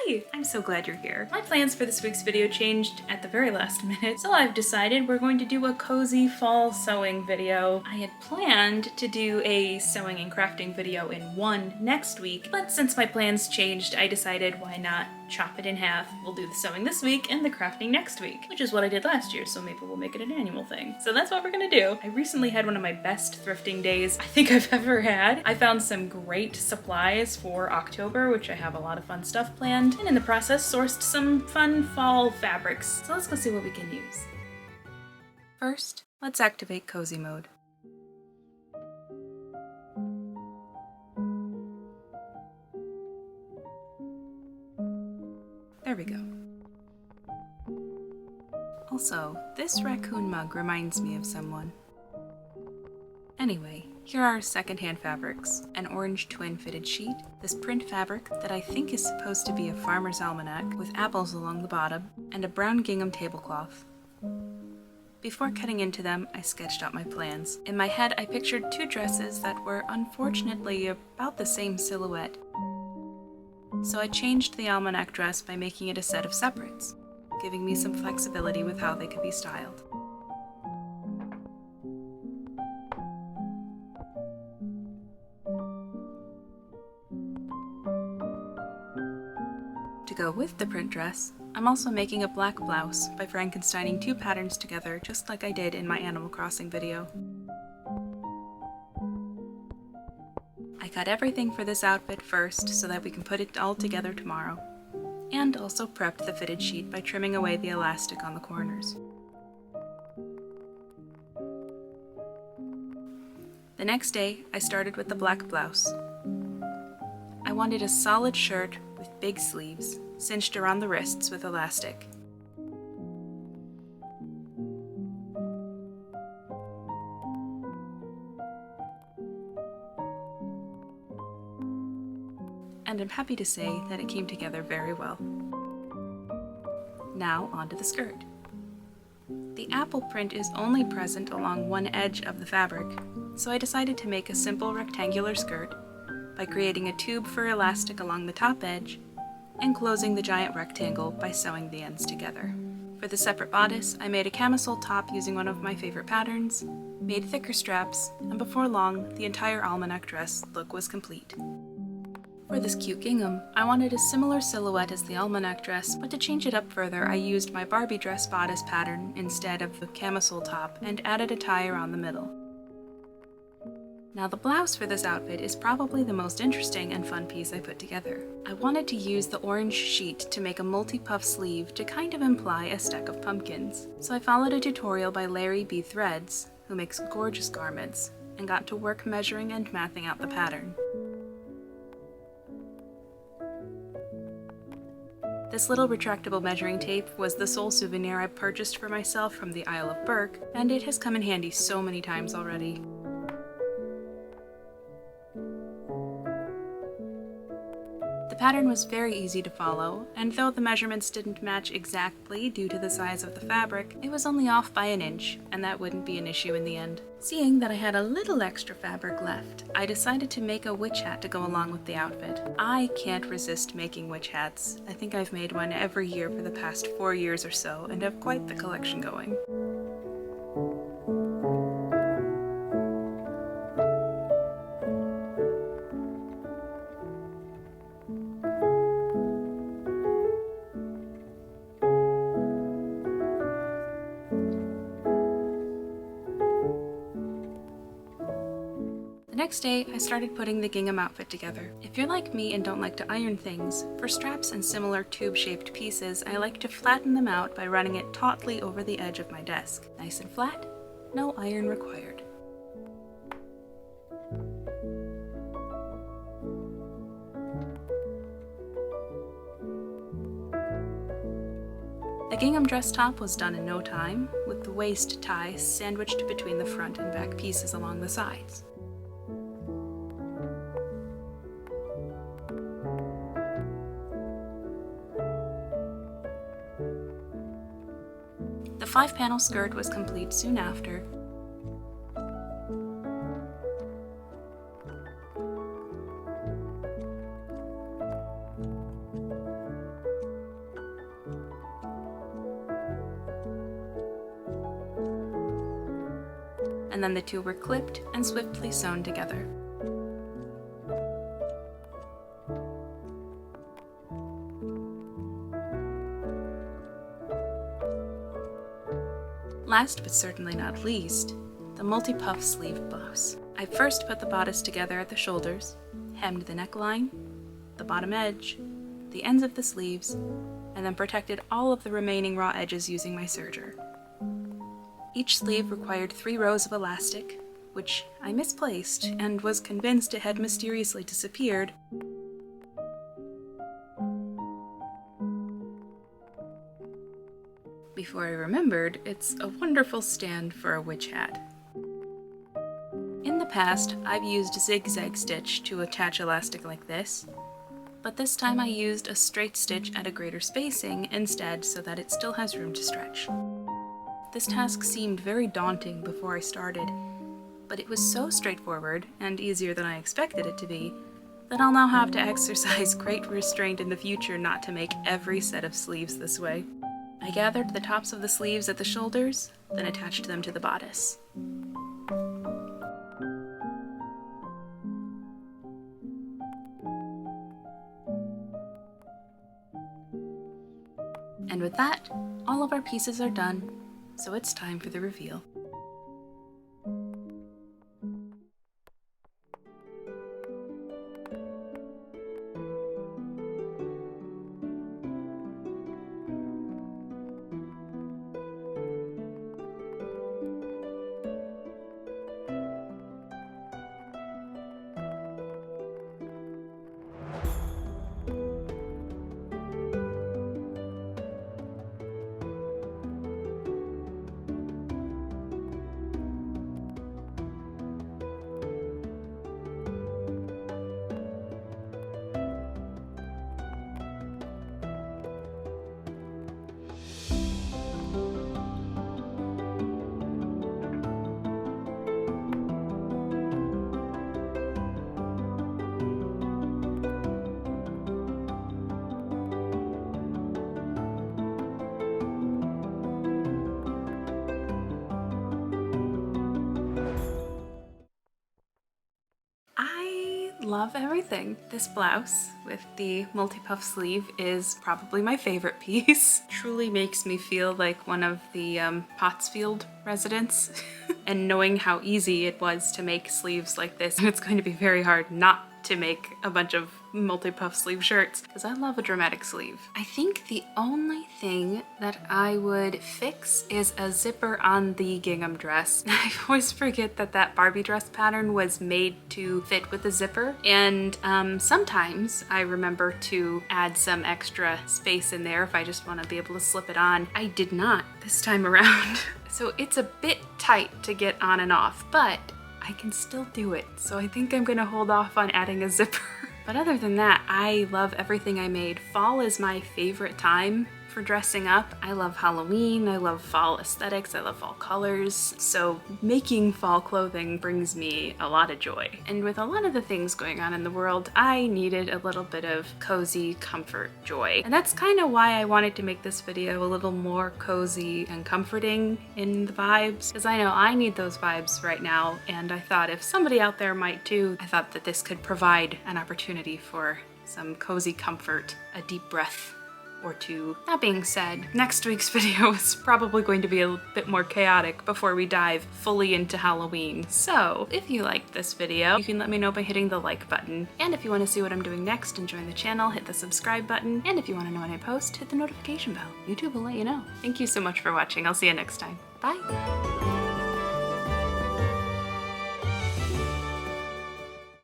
Hi! I'm so glad you're here. My plans for this week's video changed at the very last minute, so I've decided we're going to do a cozy fall sewing video. I had planned to do a sewing and crafting video in one next week, but since my plans changed, I decided why not chop it in half. We'll do the sewing this week and the crafting next week, which is what I did last year, so maybe we'll make it an annual thing. So that's what we're gonna do. I recently had one of my best thrifting days I think I've ever had. I found some great supplies for October, which I have a lot of fun stuff planned, and in the process sourced some fun fall fabrics. So let's go see what we can use. First, let's activate cozy mode. There we go. Also, this raccoon mug reminds me of someone. Anyway, here are our secondhand fabrics. An orange twin fitted sheet, this print fabric that I think is supposed to be a farmer's almanac with apples along the bottom, and a brown gingham tablecloth. Before cutting into them, I sketched out my plans. In my head, I pictured two dresses that were unfortunately about the same silhouette. So I changed the almanac dress by making it a set of separates, giving me some flexibility with how they could be styled. To go with the print dress, I'm also making a black blouse by Frankensteining two patterns together just like I did in my Animal Crossing video. I cut everything for this outfit first so that we can put it all together tomorrow, and also prepped the fitted sheet by trimming away the elastic on the corners. The next day, I started with the black blouse. I wanted a solid shirt with big sleeves, cinched around the wrists with elastic. And I'm happy to say that it came together very well. Now onto the skirt. The apple print is only present along one edge of the fabric, so I decided to make a simple rectangular skirt by creating a tube for elastic along the top edge and closing the giant rectangle by sewing the ends together. For the separate bodice, I made a camisole top using one of my favorite patterns, made thicker straps, and before long, the entire almanac dress look was complete. For this cute gingham, I wanted a similar silhouette as the almanac dress, but to change it up further, I used my Barbie dress bodice pattern instead of the camisole top and added a tie around the middle. Now the blouse for this outfit is probably the most interesting and fun piece I put together. I wanted to use the orange sheet to make a multi-puff sleeve to kind of imply a stack of pumpkins. So I followed a tutorial by Larry B. Threads, who makes gorgeous garments, and got to work measuring and mathing out the pattern. This little retractable measuring tape was the sole souvenir I purchased for myself from the Isle of Burke, and it has come in handy so many times already. The pattern was very easy to follow, and though the measurements didn't match exactly due to the size of the fabric, it was only off by an inch, and that wouldn't be an issue in the end. Seeing that I had a little extra fabric left, I decided to make a witch hat to go along with the outfit. I can't resist making witch hats. I think I've made one every year for the past 4 years or so, and have quite the collection going. The next day, I started putting the gingham outfit together. If you're like me and don't like to iron things, for straps and similar tube-shaped pieces, I like to flatten them out by running it tautly over the edge of my desk. Nice and flat, no iron required. The gingham dress top was done in no time, with the waist tie sandwiched between the front and back pieces along the sides. The 5-panel skirt was complete soon after. and then the two were clipped and swiftly sewn together. Last but certainly not least, the multi-puff sleeve blouse. I first put the bodice together at the shoulders, hemmed the neckline, the bottom edge, the ends of the sleeves, and then protected all of the remaining raw edges using my serger. Each sleeve required 3 rows of elastic, which I misplaced and was convinced it had mysteriously disappeared. Before I remembered, it's a wonderful stand for a witch hat. In the past, I've used a zigzag stitch to attach elastic like this, but this time I used a straight stitch at a greater spacing instead so that it still has room to stretch. This task seemed very daunting before I started, but it was so straightforward and easier than I expected it to be that I'll now have to exercise great restraint in the future not to make every set of sleeves this way. I gathered the tops of the sleeves at the shoulders, then attached them to the bodice. And with that, all of our pieces are done, so it's time for the reveal. Love everything. This blouse with the multi-puff sleeve is probably my favorite piece. Truly makes me feel like one of the Pottsfield residents. And knowing how easy it was to make sleeves like this, it's going to be very hard not to make a bunch of multi-puff sleeve shirts because I love a dramatic sleeve. I think the only thing that I would fix is a zipper on the gingham dress. I always forget that that Barbie dress pattern was made to fit with a zipper, and sometimes I remember to add some extra space in there if I just want to be able to slip it on. I did not this time around. So it's a bit tight to get on and off, but I can still do it. So I think I'm gonna hold off on adding a zipper. But other than that, I love everything I made. Fall is my favorite time for dressing up. I love Halloween, I love fall aesthetics, I love fall colors. So making fall clothing brings me a lot of joy. And with a lot of the things going on in the world, I needed a little bit of cozy comfort joy. And that's kind of why I wanted to make this video a little more cozy and comforting in the vibes, because I know I need those vibes right now, and I thought if somebody out there might too, I thought that this could provide an opportunity for some cozy comfort, a deep breath or two. That being said, next week's video is probably going to be a bit more chaotic before we dive fully into Halloween. So if you liked this video, you can let me know by hitting the like button. And if you want to see what I'm doing next and join the channel, hit the subscribe button. And if you want to know when I post, hit the notification bell. YouTube will let you know. Thank you so much for watching. I'll see you next time. Bye!